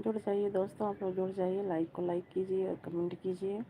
जुड़ जाइए दोस्तों, आप लोग जुड़ जाइए, लाइक को लाइक कीजिए और कमेंट कीजिए।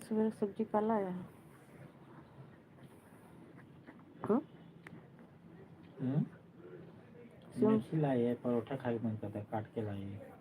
सवेरे सब्जी काला आया है। मिर्ची लाई है, परोठा खा के मन करता है, काट के लाई है।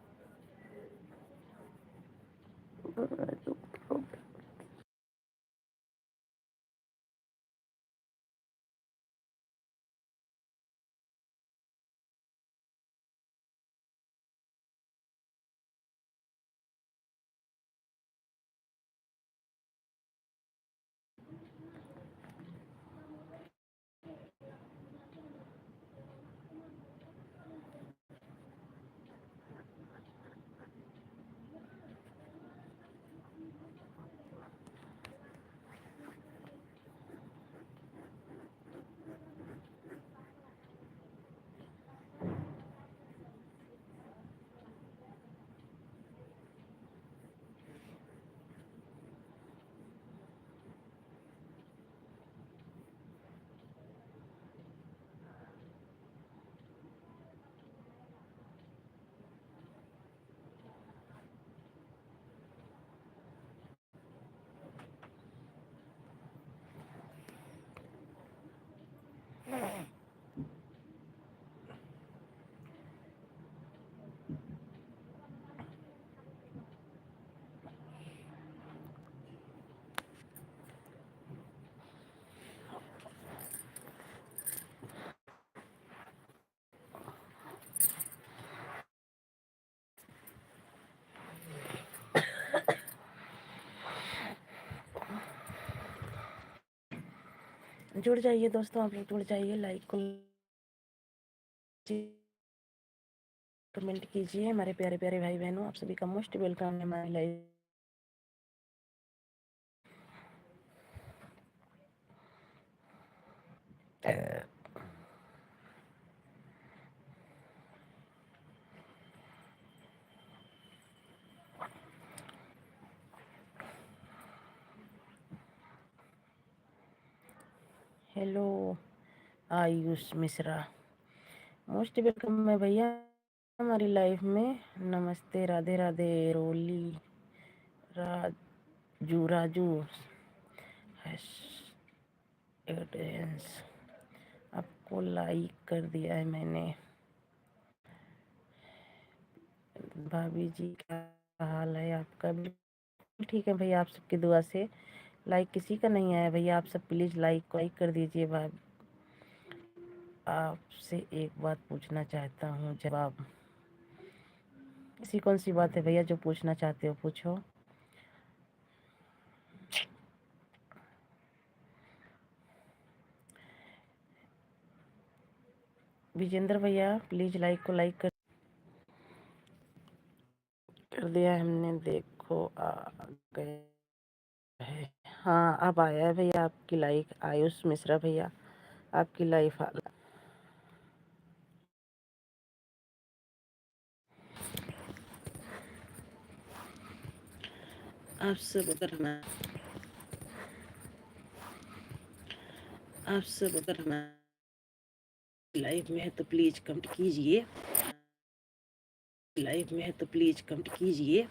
जुड़ जाइए दोस्तों, आप लोग जुड़ जाइए, लाइक को कमेंट कीजिए। हमारे प्यारे प्यारे भाई बहनों, आप सभी का मोस्ट वेलकम है हमारी life. Hello Ayush Mishra, most welcome है भैया हमारी लाइफ में। नमस्ते, राधे राधे। रोली राजू राजू एडेंस, आपको लाइक कर दिया है मैंने। भाभी जी क्या हाल है आपका? बिल्कुल ठीक है भैया, आप सबकी दुआ से। लाइक किसी का नहीं आया भैया, आप सब प्लीज़ लाइक कर दीजिए। भाभी आपसे एक बात पूछना चाहता हूँ, जवाब। ऐसी कौन सी बात है भैया जो पूछना चाहते हो, पूछो। विजेंद्र भैया प्लीज लाइक को लाइक कर दिया हमने, देखो आ गए है। हाँ अब आया है भैया आपकी लाइक। आयुष मिश्रा भैया आपकी लाइफ आप सब अगर हमारी लाइफ में है तो प्लीज कमेंट कीजिए। लाइफ में है तो प्लीज कमेंट कीजिए।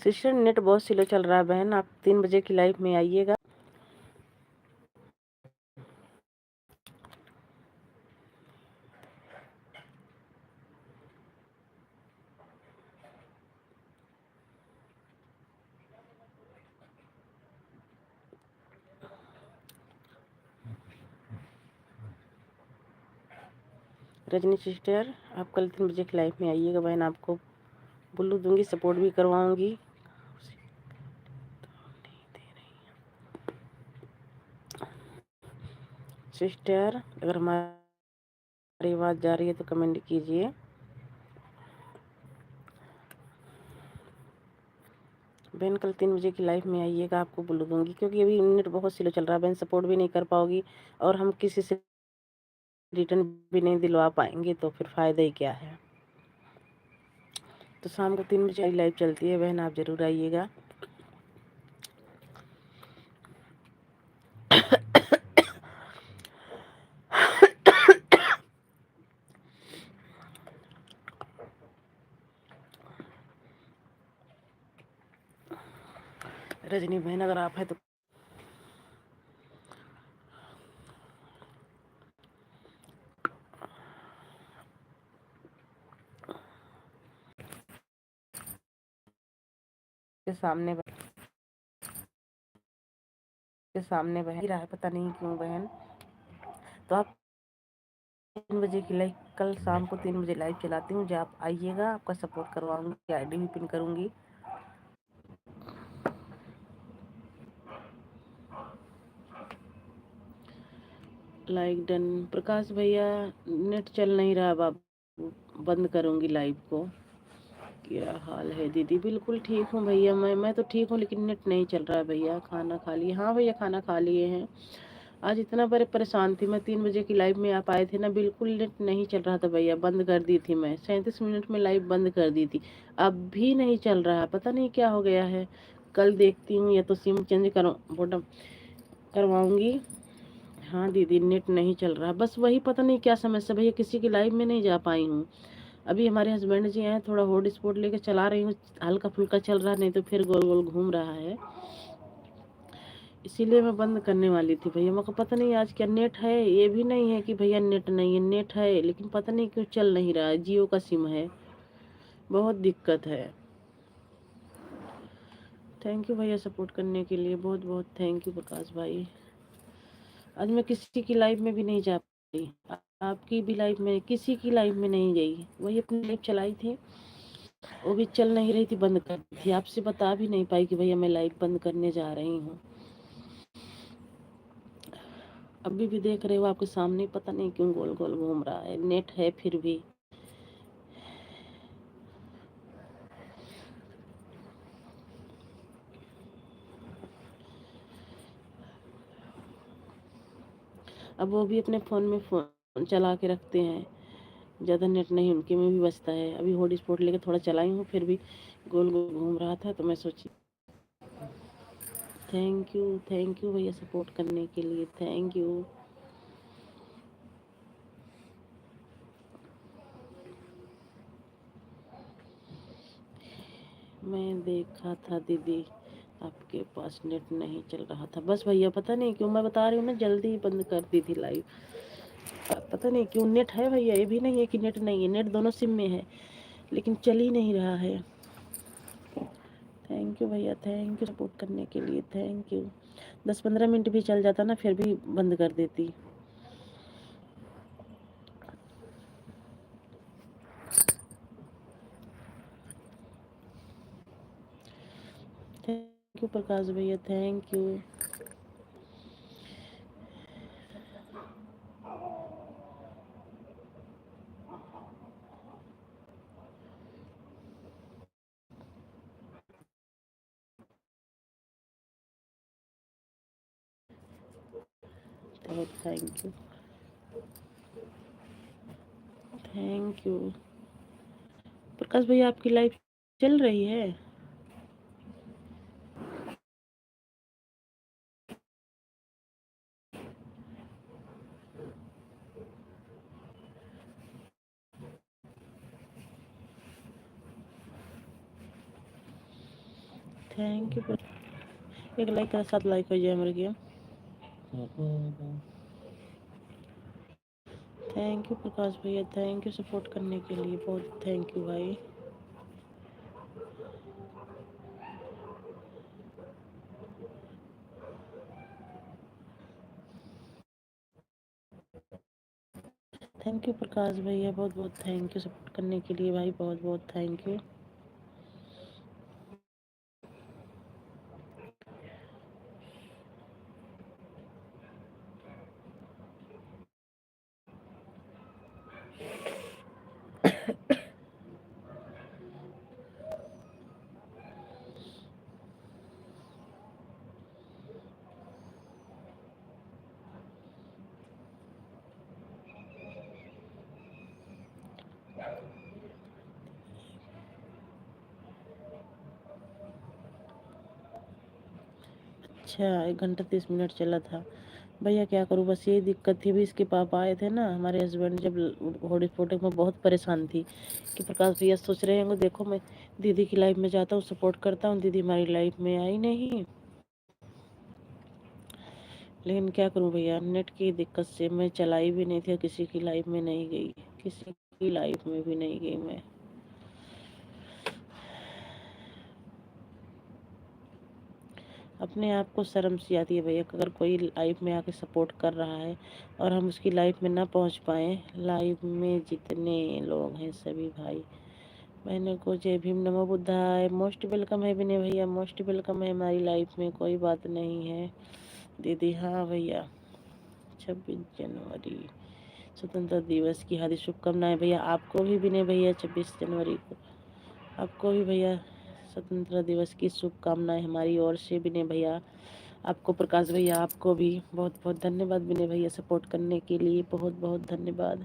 सिस्टर नेट बहुत स्लो चल रहा है बहन, आप 3 बजे की लाइफ में आइएगा। रजनी सिस्टर, आप कल 3 बजे की लाइफ में आइएगा बहन, आपको बुल्लू दूंगी, सपोर्ट भी करवाऊंगी। सिस्टर अगर हमारी आवाज़ जा रही है तो कमेंट कीजिए। बहन कल 3 बजे की लाइफ में आइएगा, आपको बुल्लू दूंगी, क्योंकि अभी नेट बहुत स्लो चल रहा है बहन, सपोर्ट भी नहीं कर पाओगी और हम किसी से रिटर्न भी नहीं दिलवा पाएंगे, तो फिर फ़ायदा ही क्या है। तो शाम को 3 बजे लाइव चलती है बहन, आप ज़रूर आइएगा। रजनी बहन अगर आप है तो के सामने बहन रहा है, पता नहीं क्यों बहन। तो आप 3 बजे की लाइव, कल शाम को 3 बजे लाइव चलाती हूँ, जब आप आइएगा, आपका सपोर्ट करवाऊंगी, आईडी भी पिन करूंगी। Like done. प्रकाश भैया नेट चल नहीं रहा बाबू, बंद करूंगी लाइव को। क्या हाल है दीदी? बिल्कुल ठीक हूँ भैया, मैं तो ठीक हूँ, लेकिन नेट नहीं चल रहा है भैया। खाना खा लिए? हाँ भैया खाना खा लिए हैं। आज इतना बड़े परेशान थी मैं, 3 बजे की लाइव में आप आए थे ना, बिल्कुल नेट नहीं चल रहा था भैया, बंद कर दी थी मैं, 37 मिनट में लाइव बंद कर दी थी। अब भी नहीं चल रहा है, पता नहीं क्या हो गया है। कल देखती हूँ, या तो सिम चेंज करवाऊंगी। हाँ दीदी नेट नहीं चल रहा, बस वही पता नहीं क्या समस्या भैया, किसी की लाइव में नहीं जा पाई हूँ। अभी हमारे हस्बैंड जी हैं, थोड़ा हॉटस्पॉट लेके चला रही हूँ, हल्का फुल्का चल रहा, नहीं तो फिर गोल गोल घूम रहा है, इसीलिए मैं बंद करने वाली थी भैया। मेरे को पता नहीं आज क्या नेट है, ये भी नहीं है कि भैया नेट नहीं है, नेट है, लेकिन पता नहीं क्यों चल नहीं रहा है। जियो का सिम है, बहुत दिक्कत है। थैंक यू भैया सपोर्ट करने के लिए, बहुत बहुत थैंक यू प्रकाश भाई। आज मैं किसी की लाइव में भी नहीं जा पाई, आपकी भी लाइव में, किसी की लाइव में नहीं गई, वही अपनी लाइव चलाई थी, वो भी चल नहीं रही थी, बंद कर दी थी। आपसे बता भी नहीं पाई कि भैया मैं लाइव बंद करने जा रही हूँ। अभी भी देख रहे हो आपके सामने, पता नहीं क्यों गोल गोल घूम रहा है, नेट है फिर भी। अब वो भी अपने फ़ोन में फ़ोन चला के रखते हैं, ज़्यादा नेट नहीं उनके में भी बचता है। अभी हॉटस्पॉट लेके थोड़ा चलाई हूँ, फिर भी गोल गोल घूम रहा था, तो मैं सोची। थैंक यू भैया सपोर्ट करने के लिए, थैंक यू। मैं देखा था दीदी आपके पास नेट नहीं चल रहा था, बस भैया पता नहीं क्यों, मैं बता रही हूँ ना, जल्दी ही बंद कर दी थी लाइव। पता नहीं क्यों, नेट है भैया, ये भी नहीं है कि नेट नहीं है, नेट दोनों सिम में है, लेकिन चल ही नहीं रहा है। थैंक यू भैया, थैंक यू सपोर्ट करने के लिए, थैंक यू। 10-15 मिनट भी चल जाता ना, फिर भी बंद कर देती। थैंक यू प्रकाश भैया, thank you. Thank you, thank you. Prakash भैया आपकी लाइफ चल रही है? Thank you. एक लाइक के साथ लाइक हो जाए मेरे गेम। थैंक यू प्रकाश भैया, थैंक यू सपोर्ट करने के लिए, बहुत थैंक यू भाई। थैंक यू प्रकाश भैया, बहुत बहुत थैंक यू सपोर्ट करने के लिए भाई, बहुत बहुत थैंक यू। अच्छा 1 घंटा 30 मिनट चला था भैया, क्या करूँ, बस यही दिक्कत थी। अभी इसके पापा आए थे ना, हमारे हस्बैंड, जब होड़ी फोटो में बहुत परेशान थी कि प्रकाश भैया सोच रहे होंगे, देखो मैं दीदी की लाइफ में जाता हूँ, सपोर्ट करता हूँ, दीदी हमारी लाइफ में आई नहीं। लेकिन क्या करूँ भैया, नेट की दिक्कत से मैं चलाई भी नहीं थी, किसी की लाइफ में नहीं गई, किसी की लाइफ में भी नहीं गई मैं। अपने आप को शर्म सी आती है भैया, अगर कोई लाइफ में आके सपोर्ट कर रहा है और हम उसकी लाइफ में ना पहुंच पाए। लाइफ में जितने लोग हैं सभी भाई बहनों को जय भीम, नमो बुद्धाय, मोस्ट वेलकम है विनय भैया, मोस्ट वेलकम है हमारी लाइफ में, कोई बात नहीं है दीदी। हाँ भैया, 26 जनवरी स्वतंत्रता दिवस की हार्दिक शुभकामनाएं भैया, आपको भी विनय भैया, 26 जनवरी को आपको भी भैया स्वतंत्रता दिवस की शुभकामनाएं हमारी ओर से। विनय भैया आपको, प्रकाश भैया आपको भी बहुत बहुत धन्यवाद विनय भैया, सपोर्ट करने के लिए बहुत बहुत धन्यवाद,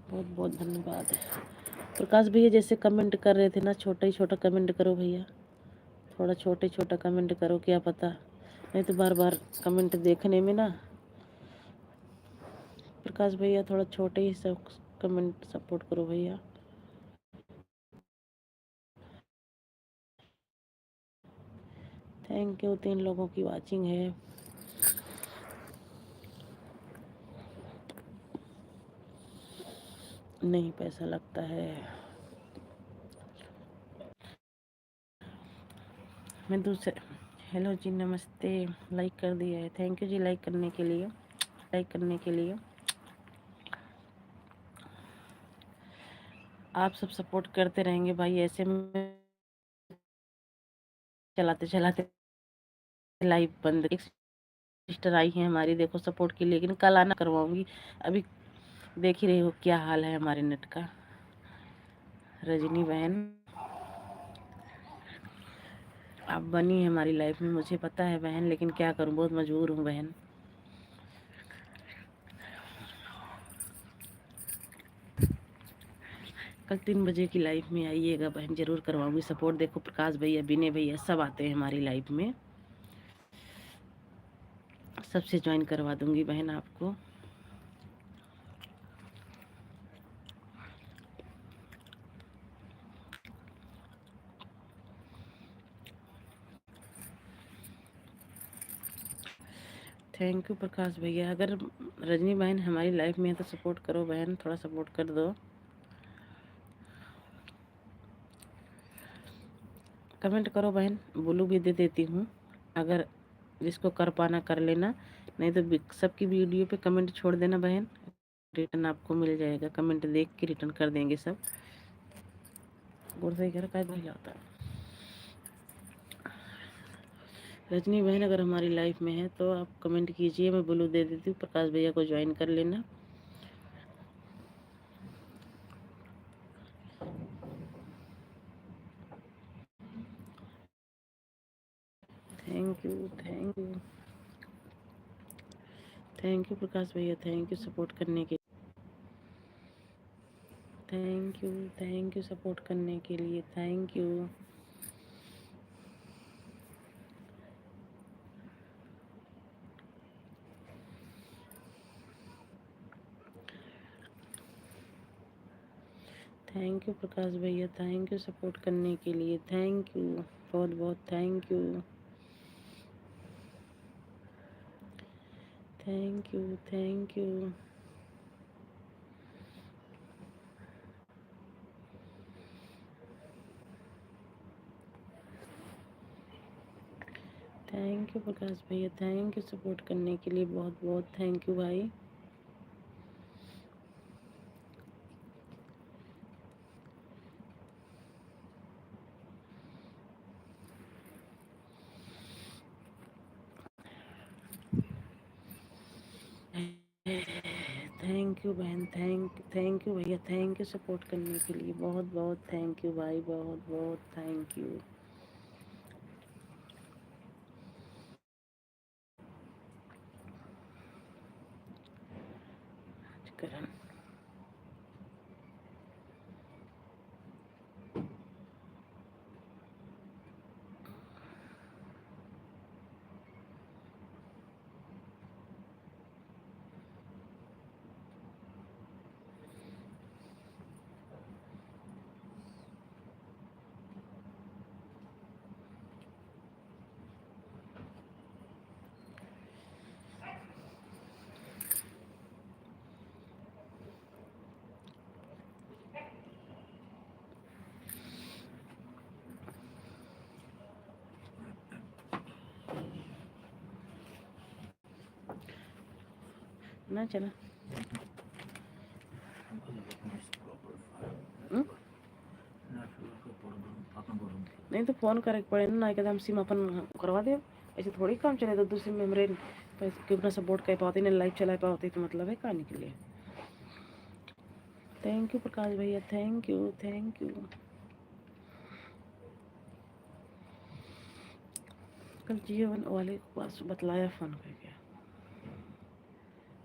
बहुत बहुत धन्यवाद। प्रकाश भैया जैसे कमेंट कर रहे थे ना, छोटा ही छोटा कमेंट करो भैया, थोड़ा छोटे छोटा कमेंट करो, क्या पता नहीं तो बार बार कमेंट देखने में ना। प्रकाश भैया थोड़ा छोटे ही सब कमेंट सपोर्ट करो भैया। थैंक यू, 3 लोगों की वाचिंग है। नहीं पैसा लगता है। मैं दूसरे, हेलो जी नमस्ते, लाइक कर दिया है, थैंक यू जी लाइक करने के लिए, लाइक करने के लिए। आप सब सपोर्ट करते रहेंगे भाई, ऐसे में चलाते चलाते लाइव बंद। एक सिस्टर आई है हमारी, देखो सपोर्ट की, लेकिन कल आना करवाऊंगी, अभी देख ही रही हो क्या हाल है हमारे नेट का। रजनी बहन आप बनी है हमारी लाइफ में, मुझे पता है बहन, लेकिन क्या करूं, बहुत मजबूर हूं बहन। कल 3 बजे की लाइफ में आइएगा बहन, जरूर करवाऊंगी सपोर्ट। देखो प्रकाश भैया, विनय भैया सब आते हैं हमारी लाइफ में, सबसे ज्वाइन करवा दूंगी बहन आपको। थैंक यू प्रकाश भैया। अगर रजनी बहन हमारी लाइफ में है तो सपोर्ट करो बहन, थोड़ा सपोर्ट कर दो, कमेंट करो बहन, बोलू भी दे देती हूँ। अगर जिसको कर पाना कर लेना, नहीं तो सबकी वीडियो पे कमेंट छोड़ देना बहन, रिटर्न आपको मिल जाएगा, कमेंट देख के रिटर्न कर देंगे सब। गुड़ घर का भैया होता है। रजनी बहन अगर हमारी लाइफ में है तो आप कमेंट कीजिए, मैं ब्लू दे देती हूँ, प्रकाश भैया को ज्वाइन कर लेना। Thank you, thank you, thank you Prakash भैया, थैंक यू सपोर्ट करने के, थैंक यू सपोर्ट करने के लिए, thank you. Thank you Prakash भैया, थैंक यू सपोर्ट करने के लिए, थैंक यू, बहुत बहुत thank you, thank you, thank you, thank you Prakash भैया, थैंक यू सपोर्ट करने के लिए, बहुत बहुत थैंक यू भाई। थैंक यू बहन, थैंक यू भैया, थैंक यू सपोर्ट करने के लिए, बहुत बहुत थैंक यू भाई, बहुत बहुत थैंक यू। करण ना चला नहीं तो फोन करे पड़े ना एकदम सिम अपन करवा दे, ऐसे थोड़ी काम चले तो दूसरी मेमोरी क्यों ना सपोर्ट कर पाते ना लाइव चला पाते, तो मतलब है कहानी के लिए। थैंक यू प्रकाश भैया, थैंक यू थैंक यू। कल जियो वाले के पास बतलाया फ़ोन करके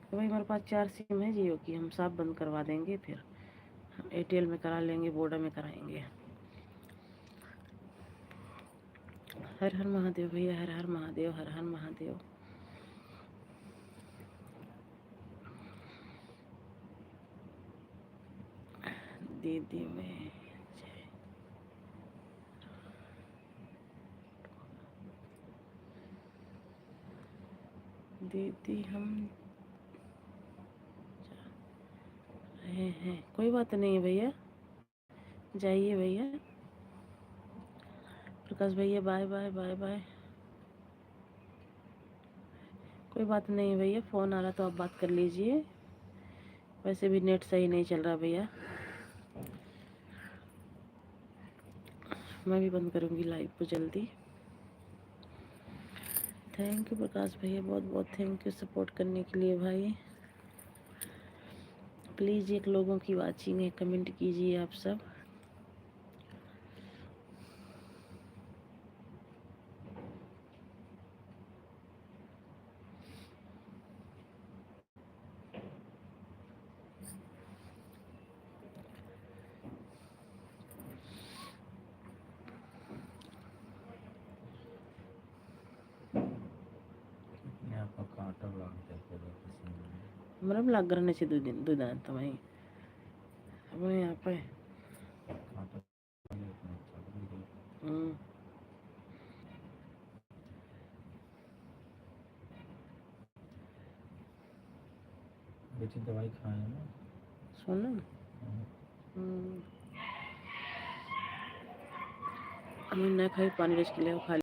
तो भाई हमारे पास 4 सिम है जियो की, हम सब बंद करवा देंगे, फिर एयरटेल में करा लेंगे, वोडा में कराएंगे। हर हर महादेव भैया, हर हर महादेव, हर हर महादेव। दीदी में दीदी हम रहे हैं, कोई बात नहीं है भैया, जाइए भैया। प्रकाश भैया बाय बाय बाय बाय। कोई बात नहीं है भैया, फ़ोन आ रहा तो आप बात कर लीजिए, वैसे भी नेट सही नहीं चल रहा भैया। मैं भी बंद करूँगी लाइव को जल्दी। थैंक यू प्रकाश भैया, बहुत बहुत थैंक यू सपोर्ट करने के लिए भाई। प्लीज़ एक लोगों की वाचिंग है, कमेंट कीजिए आप सब। मरम लाग करने से 2 दिन 2 दिन तो वहीं अपने यहाँ पे दवाई खाए ना सुनो हमें ना खाई पानी रच के ले खा